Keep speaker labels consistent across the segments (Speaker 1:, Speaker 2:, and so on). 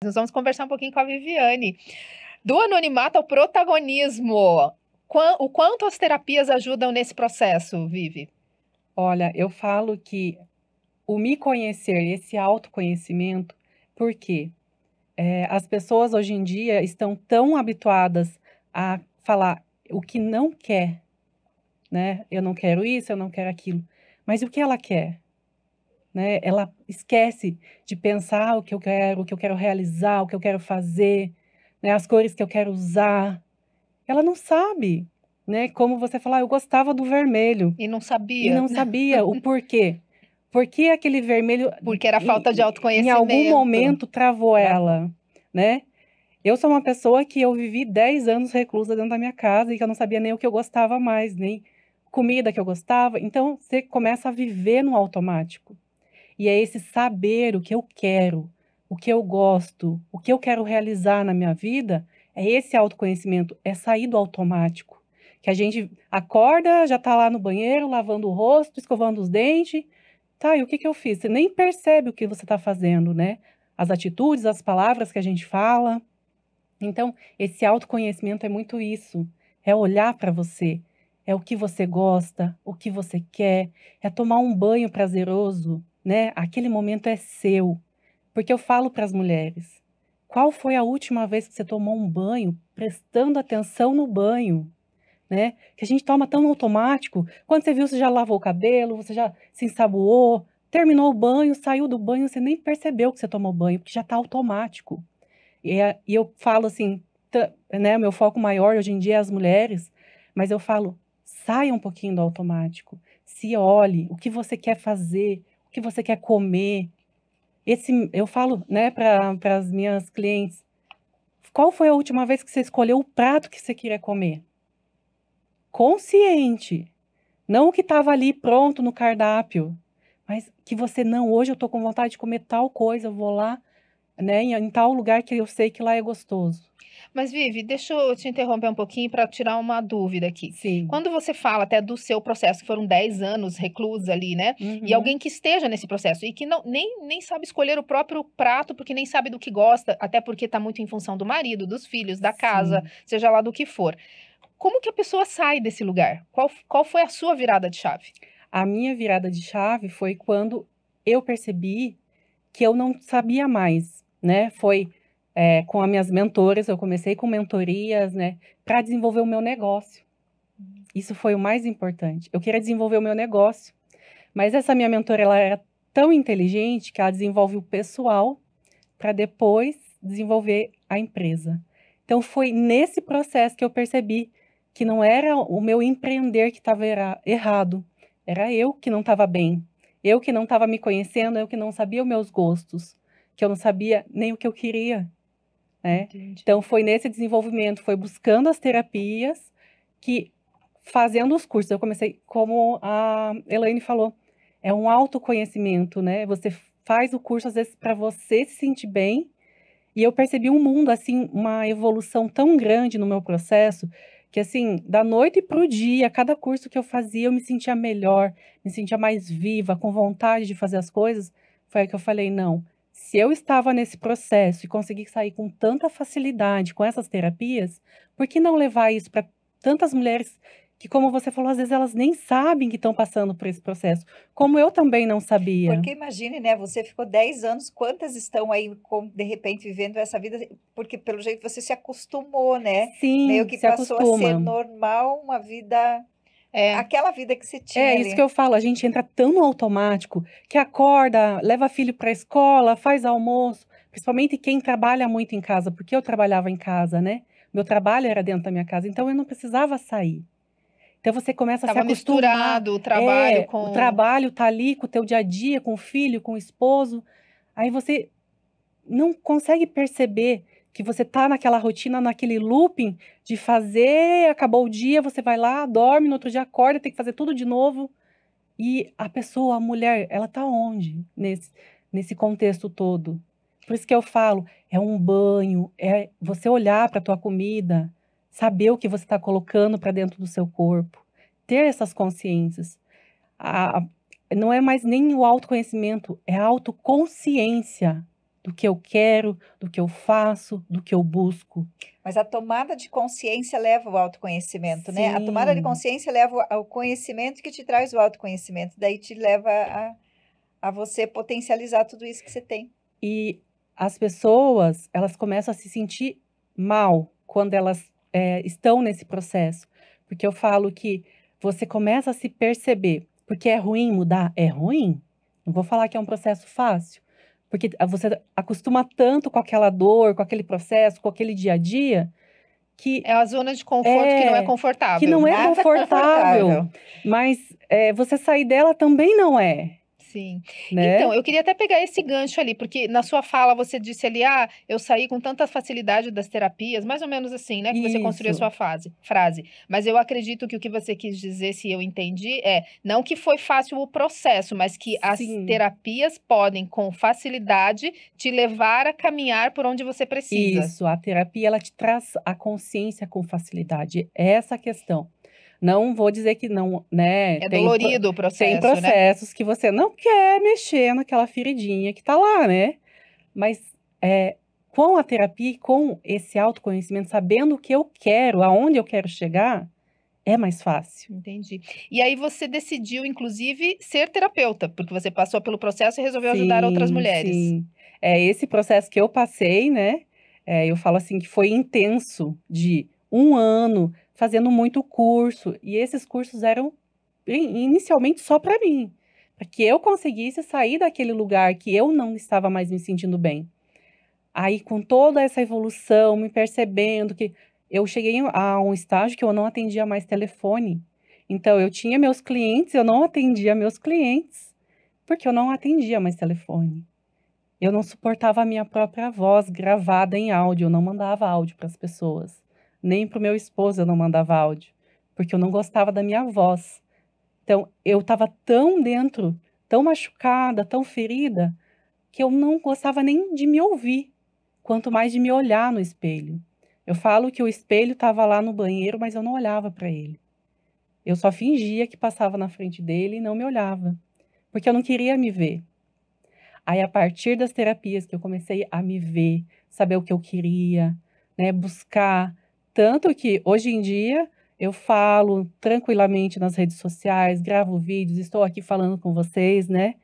Speaker 1: Nós vamos conversar um pouquinho com a Viviane. Do anonimato ao protagonismo. O quanto as terapias ajudam nesse processo, Vivi?
Speaker 2: Olha, eu falo que o me conhecer, esse autoconhecimento, por quê? As pessoas hoje em dia estão tão habituadas a falar o que não quer, né? Eu não quero isso, eu não quero aquilo. Mas o que ela quer? Né? Ela esquece de pensar o que eu quero realizar, o que eu quero fazer, né? As cores que eu quero usar. Ela não sabe, né? Como você falar, eu gostava do vermelho
Speaker 1: E não
Speaker 2: e
Speaker 1: sabia,
Speaker 2: não sabia o porquê. Por que aquele vermelho
Speaker 1: porque era falta de
Speaker 2: em algum
Speaker 1: autoconhecimento.
Speaker 2: momento travou
Speaker 1: Travou.
Speaker 2: ela, né? Eu sou uma pessoa que eu vivi 10 anos reclusa dentro da minha casa e que eu não sabia nem o que eu gostava mais, nem comida que eu gostava. Então, você começa a viver no automático. E é esse saber o que eu quero, o que eu gosto, o que eu quero realizar na minha vida, é esse autoconhecimento, é sair do automático. Que a gente acorda, já está lá no banheiro, lavando o rosto, escovando os dentes. Tá, e o que que eu fiz? Você nem percebe o que você está fazendo, né? As atitudes, as palavras que a gente fala. Então, esse autoconhecimento é muito isso. É olhar para você, é o que você gosta, o que você quer, é tomar um banho prazeroso, né? Aquele momento é seu. Porque eu falo para as mulheres, qual foi a última vez que você tomou um banho prestando atenção no banho, né? Que a gente toma tão no automático. Quando você viu, você já lavou o cabelo, você já se ensaboou, terminou o banho, saiu do banho, você nem percebeu que você tomou banho, porque já está automático. E eu falo assim, né, meu foco maior hoje em dia é as mulheres, mas eu falo, saia um pouquinho do automático, se olhe, o que você quer fazer, o que você quer comer. Eu falo, né, para as minhas clientes, qual foi a última vez que você escolheu o prato que você queria comer? Consciente, não o que estava ali pronto no cardápio, mas que você não, hoje eu estou com vontade de comer tal coisa, eu vou lá, né, em tal lugar que eu sei que lá é gostoso.
Speaker 1: Mas, Vivi, deixa eu te interromper um pouquinho para tirar uma dúvida aqui.
Speaker 2: Sim.
Speaker 1: Quando você fala até do seu processo, que foram 10 anos reclusa ali, né? E
Speaker 2: Uhum.
Speaker 1: alguém que esteja nesse processo e que nem sabe escolher o próprio prato, porque nem sabe do que gosta, até porque está muito em função do marido, dos filhos, da casa,
Speaker 2: Sim.
Speaker 1: seja lá do que for. Como que a pessoa sai desse lugar? Qual foi a sua virada de chave?
Speaker 2: A minha virada de chave foi quando eu percebi que eu não sabia mais, né? Foi, com as minhas mentoras, eu comecei com mentorias, né, para desenvolver o meu negócio. Isso foi o mais importante. Eu queria desenvolver o meu negócio, mas essa minha mentora, ela era tão inteligente que ela desenvolve o pessoal para depois desenvolver a empresa. Então foi nesse processo que eu percebi que não era o meu empreender que estava errado, era eu que não estava bem, eu que não estava me conhecendo, eu que não sabia os meus gostos, que eu não sabia nem o que eu queria, né?
Speaker 1: Entendi.
Speaker 2: Então foi nesse desenvolvimento, foi buscando as terapias, que fazendo os cursos, eu comecei, como a Elaine falou, é um autoconhecimento, né? Você faz o curso às vezes para você se sentir bem, e eu percebi um mundo, assim, uma evolução tão grande no meu processo, que assim, da noite para o dia, cada curso que eu fazia, eu me sentia melhor, me sentia mais viva, com vontade de fazer as coisas. Foi aí que eu falei, não, se eu estava nesse processo e consegui sair com tanta facilidade com essas terapias, por que não levar isso para tantas mulheres que, como você falou, às vezes elas nem sabem que estão passando por esse processo, como eu também não sabia.
Speaker 3: Porque imagine, né, você ficou 10 anos, quantas estão aí, de repente, vivendo essa vida? Porque, pelo jeito, você se acostumou, né? Meio
Speaker 2: Sim,
Speaker 3: que
Speaker 2: se
Speaker 3: passou a ser
Speaker 2: acostuma.
Speaker 3: normal uma vida,
Speaker 1: É,
Speaker 3: aquela vida que você
Speaker 2: É
Speaker 3: tinha
Speaker 2: isso que
Speaker 3: ali.
Speaker 2: eu falo, a gente entra tão no automático que acorda, leva filho para a escola, faz almoço, principalmente quem trabalha muito em casa, porque eu trabalhava em casa, né? Meu trabalho era dentro da minha casa, então eu não precisava sair. Então você começa a se
Speaker 1: estava
Speaker 2: acostumar,
Speaker 1: misturado o trabalho
Speaker 2: o
Speaker 1: com.
Speaker 2: trabalho tá ali com o teu dia a dia, com o filho, com o esposo, aí você não consegue perceber que você tá naquela rotina, naquele looping de fazer, acabou o dia, você vai lá, dorme, no outro dia acorda, tem que fazer tudo de novo. E a pessoa, a mulher, ela tá onde nesse contexto todo? Por isso que eu falo, é um banho, é você olhar para a tua comida, saber o que você está colocando para dentro do seu corpo, ter essas consciências. A- a- não é mais nem o autoconhecimento, é a autoconsciência do que eu quero, do que eu faço, do que eu busco.
Speaker 3: Mas a tomada de consciência leva ao autoconhecimento, né? A tomada de
Speaker 2: Sim.
Speaker 3: consciência leva ao conhecimento que te traz o autoconhecimento. Daí te leva a você potencializar tudo isso que você tem.
Speaker 2: E as pessoas, elas começam a se sentir mal quando elas estão nesse processo. Porque eu falo que você começa a se perceber. Porque é ruim mudar? É ruim. Não vou falar que é um processo fácil. Porque você acostuma tanto com aquela dor, com aquele processo, com aquele dia a dia, que
Speaker 1: É a zona de conforto que não é
Speaker 2: que
Speaker 1: confortável.
Speaker 2: não é
Speaker 3: Nada
Speaker 2: confortável.
Speaker 3: confortável.
Speaker 2: Mas você sair dela também não é,
Speaker 1: Sim.
Speaker 2: né?
Speaker 1: Então, eu queria até pegar esse gancho ali, porque na sua fala você disse ali, eu saí com tanta facilidade das terapias, mais ou menos assim, né, que você construiu a
Speaker 2: Isso.
Speaker 1: sua frase. Mas eu acredito que o que você quis dizer, se eu entendi, não que foi fácil o processo, mas que as
Speaker 2: Sim.
Speaker 1: terapias podem, com facilidade, te levar a caminhar por onde você precisa.
Speaker 2: Isso, a terapia ela te traz a consciência com facilidade. É essa a questão. Não vou dizer que não, né?
Speaker 1: É
Speaker 2: Tem
Speaker 1: dolorido o
Speaker 2: tem
Speaker 1: processo, né?
Speaker 2: processos que você não quer mexer naquela feridinha que tá lá, né? Mas com a terapia e com esse autoconhecimento, sabendo o que eu quero, aonde eu quero chegar, é mais fácil.
Speaker 1: Entendi. E aí você decidiu, inclusive, ser terapeuta, porque você passou pelo processo e resolveu ajudar outras mulheres.
Speaker 2: Sim. É esse processo que eu passei, né? Eu falo assim que foi intenso, de 1 ano, fazendo muito curso. E esses cursos eram inicialmente só para mim, para que eu conseguisse sair daquele lugar que eu não estava mais me sentindo bem. Aí, com toda essa evolução, me percebendo que eu cheguei a um estágio que eu não atendia mais telefone. Então, eu tinha meus clientes, eu não atendia meus clientes, porque eu não atendia mais telefone. Eu não suportava a minha própria voz gravada em áudio, eu não mandava áudio para as pessoas. Nem para o meu esposo eu não mandava áudio, porque eu não gostava da minha voz. Então, eu estava tão dentro, tão machucada, tão ferida, que eu não gostava nem de me ouvir, quanto mais de me olhar no espelho. Eu falo que o espelho estava lá no banheiro, mas eu não olhava para ele. Eu só fingia que passava na frente dele e não me olhava, porque eu não queria me ver. Aí, a partir das terapias que eu comecei a me ver, saber o que eu queria, né, buscar. Tanto que, hoje em dia, eu falo tranquilamente nas redes sociais, gravo vídeos, estou aqui falando com vocês, né?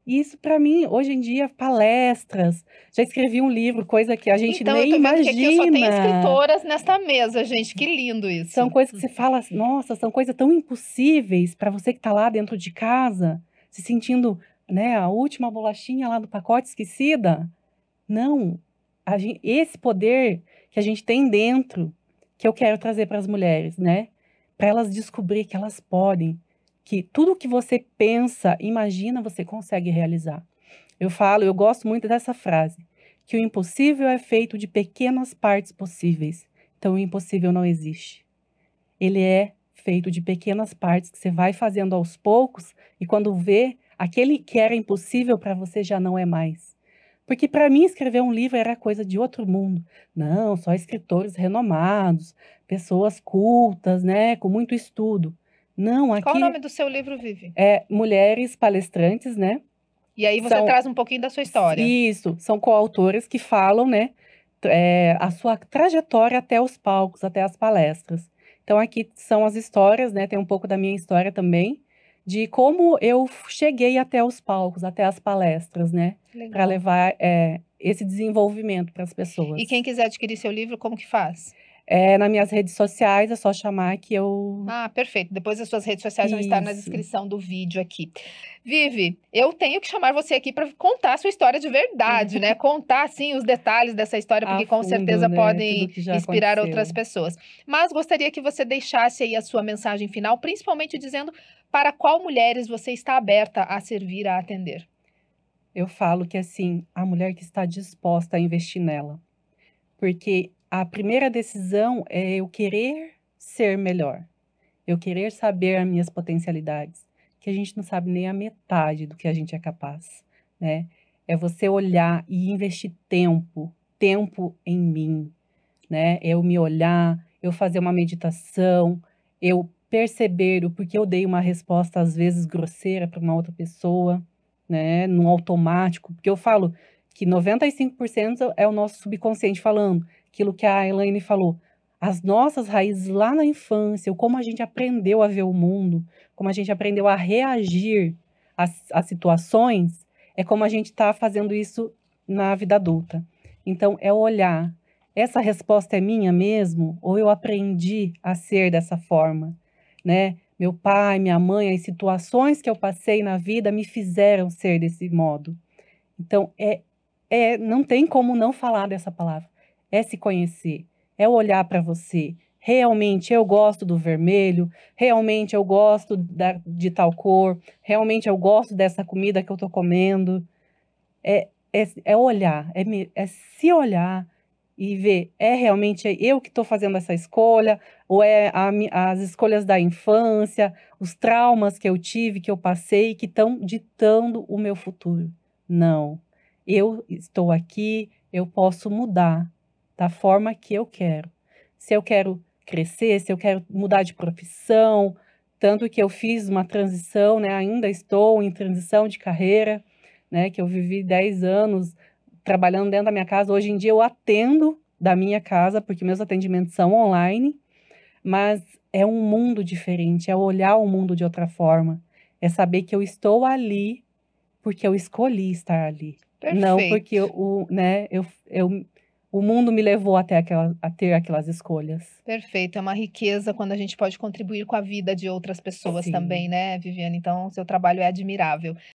Speaker 2: E isso, para mim, hoje em dia, palestras. Já escrevi um livro, coisa que a gente
Speaker 1: Então, eu
Speaker 2: nem
Speaker 1: tô vendo que aqui eu só tenho
Speaker 2: imagina.
Speaker 1: escritoras nesta mesa, gente. Que lindo isso.
Speaker 2: São coisas que você fala, nossa, são coisas tão impossíveis para você que está lá dentro de casa, se sentindo, né, a última bolachinha lá do pacote esquecida. Não, esse poder que a gente tem dentro, que eu quero trazer para as mulheres, né? Para elas descobrir que elas podem, que tudo que você pensa, imagina, você consegue realizar. Eu gosto muito dessa frase, que o impossível é feito de pequenas partes possíveis. Então, o impossível não existe. Ele é feito de pequenas partes que você vai fazendo aos poucos e quando vê, aquele que era impossível para você já não é mais. Porque para mim escrever um livro era coisa de outro mundo. Não, só escritores renomados, pessoas cultas, né, com muito estudo. Não,
Speaker 1: Qual o
Speaker 2: aqui
Speaker 1: nome do seu livro, Vivi?
Speaker 2: é mulheres palestrantes, né?
Speaker 1: E aí você
Speaker 2: São
Speaker 1: traz um pouquinho da sua história.
Speaker 2: Isso, são coautoras que falam, né, a sua trajetória até os palcos, até as palestras. Então, aqui são as histórias, né, tem um pouco da minha história também, de como eu cheguei até os palcos, até as palestras, né, para
Speaker 1: Legal.
Speaker 2: levar esse desenvolvimento para as pessoas.
Speaker 1: E quem quiser adquirir seu livro, como que faz?
Speaker 2: Nas minhas redes sociais, é só chamar que eu...
Speaker 1: Ah, perfeito. Depois as suas redes sociais vão estar na
Speaker 2: Isso.
Speaker 1: descrição do vídeo aqui. Vivi, eu tenho que chamar você aqui para contar a sua história de verdade, né? Contar, assim, os detalhes dessa história, porque
Speaker 2: A
Speaker 1: com
Speaker 2: fundo,
Speaker 1: certeza
Speaker 2: né,
Speaker 1: podem
Speaker 2: tudo que já
Speaker 1: inspirar
Speaker 2: aconteceu.
Speaker 1: outras pessoas. Mas gostaria que você deixasse aí a sua mensagem final, principalmente dizendo para qual mulheres você está aberta a servir, a atender.
Speaker 2: Eu falo que, assim, a mulher que está disposta a investir nela. Porque a primeira decisão é eu querer ser melhor. Eu querer saber as minhas potencialidades. Que a gente não sabe nem a metade do que a gente é capaz, né? É você olhar e investir tempo em mim, né? Eu me olhar, eu fazer uma meditação, eu perceber o porquê eu dei uma resposta, às vezes, grosseira para uma outra pessoa, né? No automático. Porque eu falo que 95% é o nosso subconsciente falando, aquilo que a Elaine falou, as nossas raízes lá na infância, o como a gente aprendeu a ver o mundo, como a gente aprendeu a reagir às situações, é como a gente está fazendo isso na vida adulta. Então, é olhar, essa resposta é minha mesmo? Ou eu aprendi a ser dessa forma, né? Meu pai, minha mãe, as situações que eu passei na vida me fizeram ser desse modo. Então, não tem como não falar dessa palavra. É se conhecer, é olhar para você. Realmente eu gosto do vermelho, realmente eu gosto de tal cor, realmente eu gosto dessa comida que eu estou comendo. É olhar, é se olhar e ver, é realmente eu que estou fazendo essa escolha, ou é as escolhas da infância, os traumas que eu tive, que eu passei, que estão ditando o meu futuro. Não, eu estou aqui, eu posso mudar da forma que eu quero. Se eu quero crescer, se eu quero mudar de profissão, tanto que eu fiz uma transição, né, ainda estou em transição de carreira, né, que eu vivi 10 anos trabalhando dentro da minha casa. Hoje em dia eu atendo da minha casa, porque meus atendimentos são online, mas é um mundo diferente, é olhar o mundo de outra forma, é saber que eu estou ali porque eu escolhi estar ali, não porque o mundo me levou a ter aquelas escolhas.
Speaker 1: Perfeito, é uma riqueza quando a gente pode contribuir com a vida de outras pessoas também,
Speaker 2: Sim.
Speaker 1: né, Viviane? Então, seu trabalho é admirável.